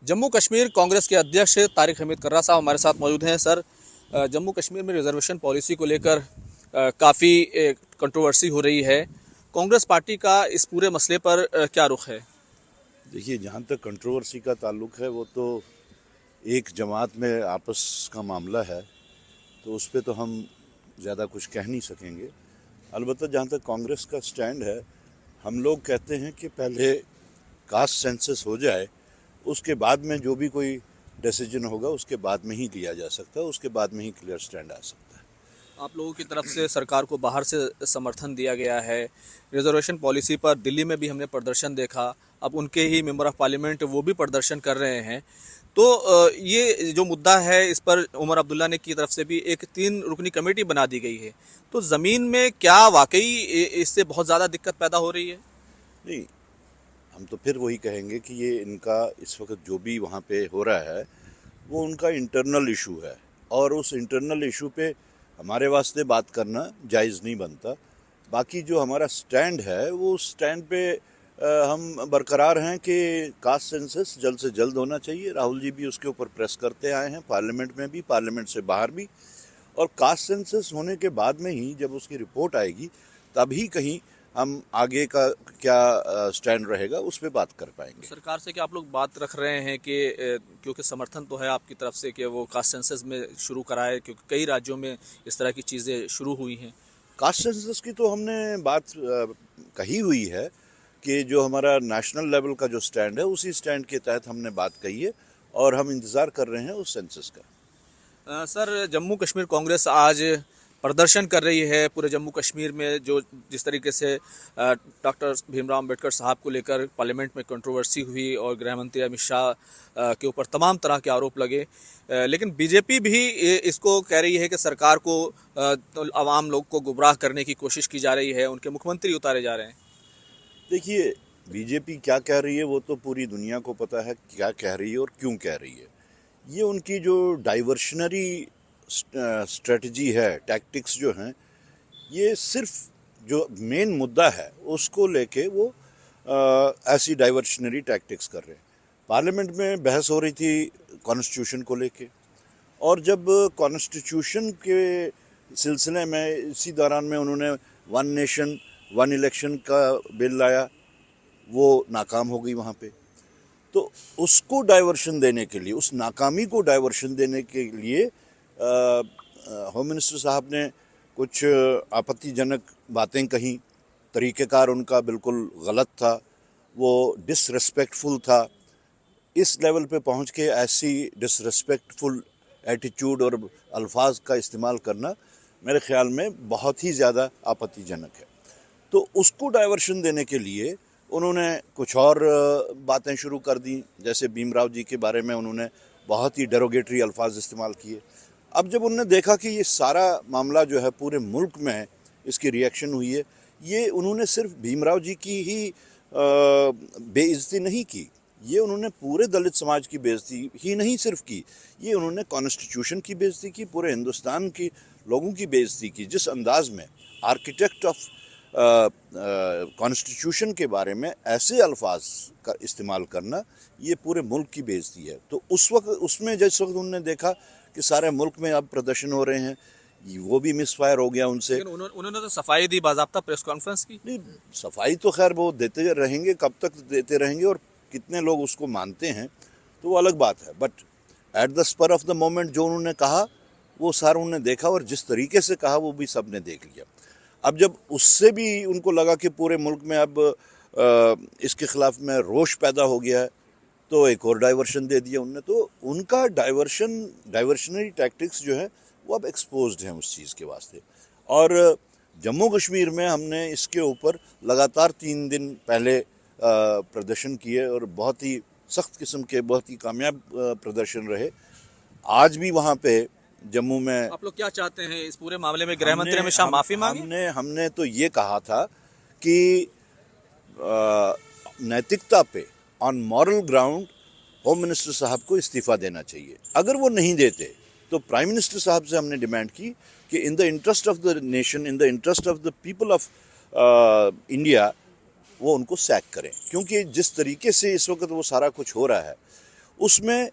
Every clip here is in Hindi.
जम्मू कश्मीर कांग्रेस के अध्यक्ष तारिक हमीद कर्रा साहब हमारे साथ मौजूद हैं। सर, जम्मू कश्मीर में रिजर्वेशन पॉलिसी को लेकर काफ़ी कंट्रोवर्सी हो रही है। कांग्रेस पार्टी का इस पूरे मसले पर क्या रुख है? देखिए, जहाँ तक कंट्रोवर्सी का ताल्लुक है वो तो एक जमात में आपस का मामला है, तो उस पर तो हम ज़्यादा कुछ कह नहीं सकेंगे। अलबत्ता जहाँ तक कांग्रेस का स्टैंड है, हम लोग कहते हैं कि पहले कास्ट सेंसस हो जाए, उसके बाद में जो भी कोई डिसीजन होगा उसके बाद में ही लिया जा सकता है, उसके बाद में ही क्लियर स्टैंड आ सकता है। आप लोगों की तरफ से सरकार को बाहर से समर्थन दिया गया है। रिजर्वेशन पॉलिसी पर दिल्ली में भी हमने प्रदर्शन देखा। अब उनके ही मेंबर ऑफ पार्लियामेंट वो भी प्रदर्शन कर रहे हैं। तो ये जो मुद्दा है, इस पर उमर अब्दुल्ला ने की तरफ से भी एक 3 रुकनी कमेटी बना दी गई है। तो ज़मीन में क्या वाकई इससे बहुत ज़्यादा दिक्कत पैदा हो रही है? नहीं, हम तो फिर वही कहेंगे कि ये इनका इस वक्त जो भी वहाँ पे हो रहा है वो उनका इंटरनल इशू है, और उस इंटरनल इशू पे हमारे वास्ते बात करना जायज़ नहीं बनता। बाकी जो हमारा स्टैंड है वो उस स्टैंड पे हम बरकरार हैं कि कास्ट सेंसस जल्द से जल्द होना चाहिए। राहुल जी भी उसके ऊपर प्रेस करते आए हैं, पार्लियामेंट में भी, पार्लियामेंट से बाहर भी। और कास्ट सेंसस होने के बाद में ही जब उसकी रिपोर्ट आएगी तभी कहीं हम आगे का क्या स्टैंड रहेगा उस पर बात कर पाएंगे। सरकार से क्या आप लोग बात रख रहे हैं कि क्योंकि समर्थन तो है आपकी तरफ से कि वो कास्ट सेंसस में शुरू कराए, क्योंकि कई राज्यों में इस तरह की चीज़ें शुरू हुई हैं? कास्ट सेंसस की तो हमने बात कही हुई है कि जो हमारा नेशनल लेवल का जो स्टैंड है उसी स्टैंड के तहत हमने बात कही है, और हम इंतज़ार कर रहे हैं उस सेंसस का। सर, जम्मू कश्मीर कांग्रेस आज प्रदर्शन कर रही है पूरे जम्मू कश्मीर में। जो जिस तरीके से डॉक्टर भीमराव अंबेडकर साहब को लेकर पार्लियामेंट में कंट्रोवर्सी हुई और गृह मंत्री अमित शाह के ऊपर तमाम तरह के आरोप लगे, लेकिन बीजेपी भी इसको कह रही है कि सरकार को तो आवाम लोग को गुमराह करने की कोशिश की जा रही है, उनके मुख्यमंत्री उतारे जा रहे हैं। देखिए, बीजेपी क्या कह रही है वो तो पूरी दुनिया को पता है क्या कह रही है और क्यों कह रही है। ये उनकी जो डाइवर्शनरी स्ट्रेटजी है, टैक्टिक्स जो हैं, ये सिर्फ जो मेन मुद्दा है उसको लेके वो ऐसी डाइवर्शनरी टैक्टिक्स कर रहे हैं। पार्लियामेंट में बहस हो रही थी कॉन्स्टिट्यूशन को लेके, और जब कॉन्स्टिट्यूशन के सिलसिले में इसी दौरान में उन्होंने वन नेशन वन इलेक्शन का बिल लाया, वो नाकाम हो गई वहाँ पे। तो उसको डाइवर्शन देने के लिए, उस नाकामी को डाइवर्शन देने के लिए होम मिनिस्टर साहब ने कुछ आपत्तिजनक बातें कहीं। तरीक़ेकार उनका बिल्कुल गलत था, वो डिसरिस्पेक्टफुल था। इस लेवल पे पहुंच के ऐसी डिसरिस्पेक्टफुल एटीट्यूड और अल्फाज का इस्तेमाल करना मेरे ख्याल में बहुत ही ज़्यादा आपत्तिजनक है। तो उसको डाइवर्शन देने के लिए उन्होंने कुछ और बातें शुरू कर दी, जैसे भीमराव जी के बारे में उन्होंने बहुत ही डेरोगेटरी अल्फाज इस्तेमाल किए। अब जब उन्होंने देखा कि ये सारा मामला जो है पूरे मुल्क में इसकी रिएक्शन हुई है, ये उन्होंने सिर्फ भीमराव जी की ही बेइज्जती नहीं की, ये उन्होंने पूरे दलित समाज की बेइज्जती ही नहीं सिर्फ की, ये उन्होंने कॉन्स्टिट्यूशन की बेइज्जती की, पूरे हिंदुस्तान की लोगों की बेइज्जती की। जिस अंदाज में आर्किटेक्ट ऑफ कॉन्स्टिट्यूशन के बारे में ऐसे अल्फाज का इस्तेमाल करना, ये पूरे मुल्क की बेइज्जती है। तो उस वक्त उसमें जिस वक्त उन्होंने देखा कि सारे मुल्क में अब प्रदर्शन हो रहे हैं, वो भी मिसफायर हो गया उनसे। उन्होंने तो सफाई दी, बाज़ाब्ता प्रेस कॉन्फ्रेंस की। नहीं, सफाई तो खैर वो देते रहेंगे, कब तक देते रहेंगे और कितने लोग उसको मानते हैं तो वो अलग बात है। But at the spur of the moment जो उन्होंने कहा वो सारा उन्होंने देखा, और जिस तरीके से कहा वो भी सब ने देख लिया। अब जब उससे भी उनको लगा कि पूरे मुल्क में अब इसके ख़िलाफ़ में रोष पैदा हो गया है, तो एक और डाइवर्शन दे दिया उनने। तो उनका डाइवर्शनरी टैक्टिक्स जो है वो अब एक्सपोज्ड हैं उस चीज़ के वास्ते। और जम्मू कश्मीर में हमने इसके ऊपर लगातार 3 दिन पहले प्रदर्शन किए, और बहुत ही सख्त किस्म के, बहुत ही कामयाब प्रदर्शन रहे। आज भी वहाँ पे जम्मू में आप लोग क्या चाहते हैं इस पूरे मामले में? गृह मंत्री अमित शाह माफी मांगे? हमने तो ये कहा था कि नैतिकता पे, on moral ground, home minister साहब को इस्तीफ़ा देना चाहिए। अगर वो नहीं देते तो प्राइम मिनिस्टर साहब से हमने डिमांड की कि in the interest of the nation, in the interest of the people of India, वो उनको सैक करें। क्योंकि जिस तरीके से इस वक्त वो सारा कुछ हो रहा है उसमें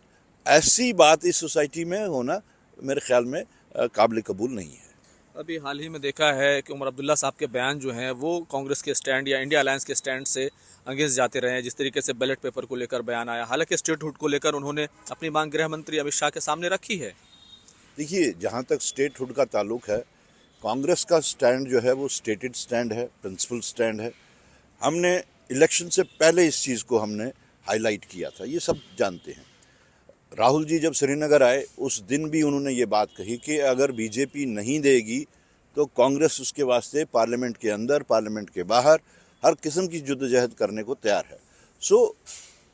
ऐसी बात इस सोसाइटी में होना मेरे ख्याल में काबिल कबूल नहीं है। अभी हाल ही में देखा है कि उमर अब्दुल्ला साहब के बयान जो हैं वो कांग्रेस के स्टैंड या इंडिया अलायंस के स्टैंड से अगेंस्ट जाते रहे हैं। जिस तरीके से बैलेट पेपर को लेकर बयान आया, हालांकि स्टेटहुड को लेकर उन्होंने अपनी मांग गृह मंत्री अमित शाह के सामने रखी है। देखिए, जहाँ तक स्टेटहुड का ताल्लुक है, कांग्रेस का स्टैंड जो है वो स्टेटेड स्टैंड है, प्रिंसिपल स्टैंड है। हमने इलेक्शन से पहले इस चीज़ को हमने हाईलाइट किया था, ये सब जानते हैं। राहुल जी जब श्रीनगर आए उस दिन भी उन्होंने ये बात कही कि अगर बीजेपी नहीं देगी तो कांग्रेस उसके वास्ते पार्लियामेंट के अंदर, पार्लियामेंट के बाहर हर किस्म की जद्दोजहद करने को तैयार है। सो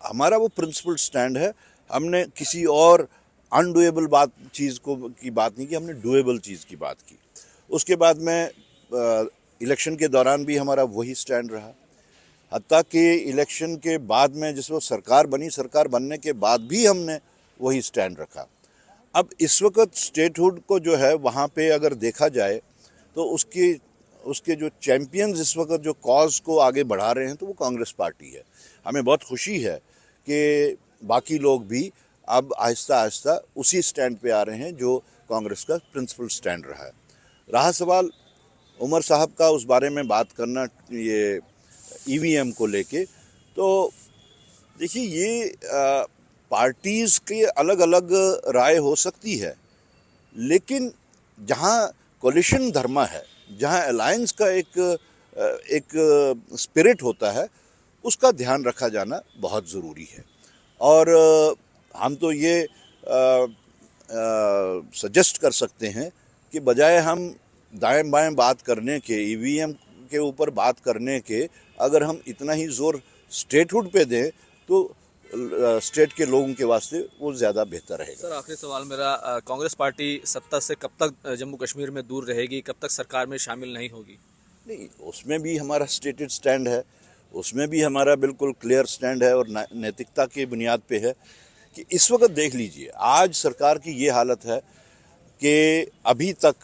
हमारा वो प्रिंसिपल स्टैंड है। हमने किसी और अनडूएबल चीज़ की बात नहीं की, हमने डूएबल चीज़ की बात की। उसके बाद में इलेक्शन के दौरान भी हमारा वही स्टैंड रहा। हत्ता कि इलेक्शन के बाद में जिस वक्त सरकार बनी, सरकार बनने के बाद भी हमने वही स्टैंड रखा। अब इस वक्त स्टेटहुड को जो है वहाँ पे अगर देखा जाए तो उसके जो चैम्पियंस इस वक्त जो कॉज को आगे बढ़ा रहे हैं तो वो कांग्रेस पार्टी है। हमें बहुत खुशी है कि बाकी लोग भी अब आहिस्ता आहिस्ता उसी स्टैंड पे आ रहे हैं जो कांग्रेस का प्रिंसिपल स्टैंड रहा है। रहा सवाल उमर साहब का उस बारे में बात करना, ये ईवीएम को लेके, तो देखिए ये पार्टीज़ के अलग अलग राय हो सकती है, लेकिन जहाँ कोलिशन धर्मा है, जहाँ अलायंस का एक स्पिरिट होता है, उसका ध्यान रखा जाना बहुत ज़रूरी है। और हम तो ये सजेस्ट कर सकते हैं कि बजाय हम दाएं बाएं बात करने के, ईवीएम के ऊपर बात करने के, अगर हम इतना ही जोर स्टेटहुड पे दें तो स्टेट के लोगों के वास्ते वो ज़्यादा बेहतर रहेगा। सर, आखिरी सवाल मेरा, कांग्रेस पार्टी सत्ता से कब तक जम्मू कश्मीर में दूर रहेगी, कब तक सरकार में शामिल नहीं होगी? नहीं, उसमें भी हमारा स्टेटेड स्टैंड है, उसमें भी हमारा बिल्कुल क्लियर स्टैंड है और नैतिकता की बुनियाद पे है कि इस वक्त देख लीजिए, आज सरकार की ये हालत है कि अभी तक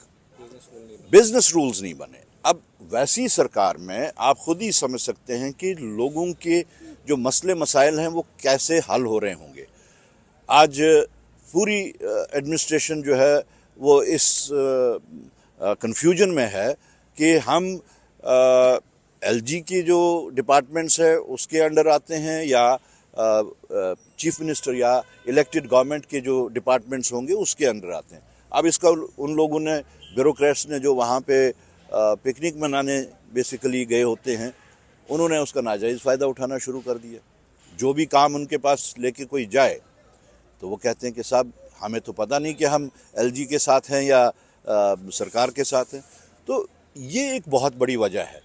बिजनेस रूल्स नहीं बने। अब वैसी सरकार में आप खुद ही समझ सकते हैं कि लोगों के जो मसले मसाइल हैं वो कैसे हल हो रहे होंगे। आज पूरी एडमिनिस्ट्रेशन जो है वो इस कंफ्यूजन में है कि हम एलजी की जो डिपार्टमेंट्स है उसके अंडर आते हैं या चीफ मिनिस्टर या इलेक्टेड गवर्नमेंट के जो डिपार्टमेंट्स होंगे उसके अंडर आते हैं। अब इसका उन लोगों ने, ब्यूरोक्रेट्स ने, जो वहाँ पे पिकनिक मनाने बेसिकली गए होते हैं, उन्होंने उसका नाजायज़ फ़ायदा उठाना शुरू कर दिया। जो भी काम उनके पास लेके कोई जाए तो वो कहते हैं कि साहब हमें तो पता नहीं कि हम एलजी के साथ हैं या सरकार के साथ हैं। तो ये एक बहुत बड़ी वजह है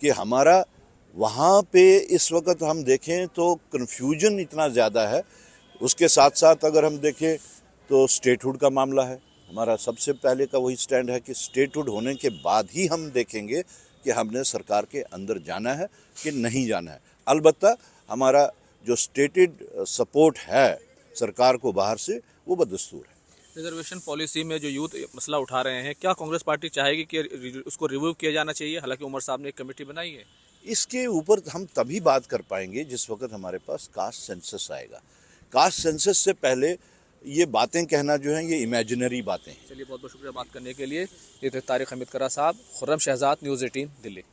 कि हमारा वहाँ पे इस वक्त हम देखें तो कन्फ्यूजन इतना ज़्यादा है। उसके साथ साथ अगर हम देखें तो स्टेटहुड का मामला है। हमारा सबसे पहले का वही स्टैंड है कि स्टेटहुड होने के बाद ही हम देखेंगे कि हमने सरकार के अंदर जाना है कि नहीं जाना है। अलबत्ता हमारा जो स्टेटेड सपोर्ट है सरकार को बाहर से, वो बदस्तूर है। रिजर्वेशन पॉलिसी में जो यूथ मसला उठा रहे हैं, क्या कांग्रेस पार्टी चाहेगी कि उसको रिव्यू किया जाना चाहिए? हालांकि उमर साहब ने एक कमेटी बनाई है। इसके ऊपर हम तभी बात कर पाएंगे जिस वक्त हमारे पास कास्ट सेंसस आएगा। कास्ट सेंसस से पहले ये बातें कहना जो है ये इमेजिनरी बातें हैं। चलिए, बहुत बहुत शुक्रिया बात करने के लिए। ये थे तारिक हमीद करा साहब। खुर्रम शहजाद, न्यूज़ 18 दिल्ली।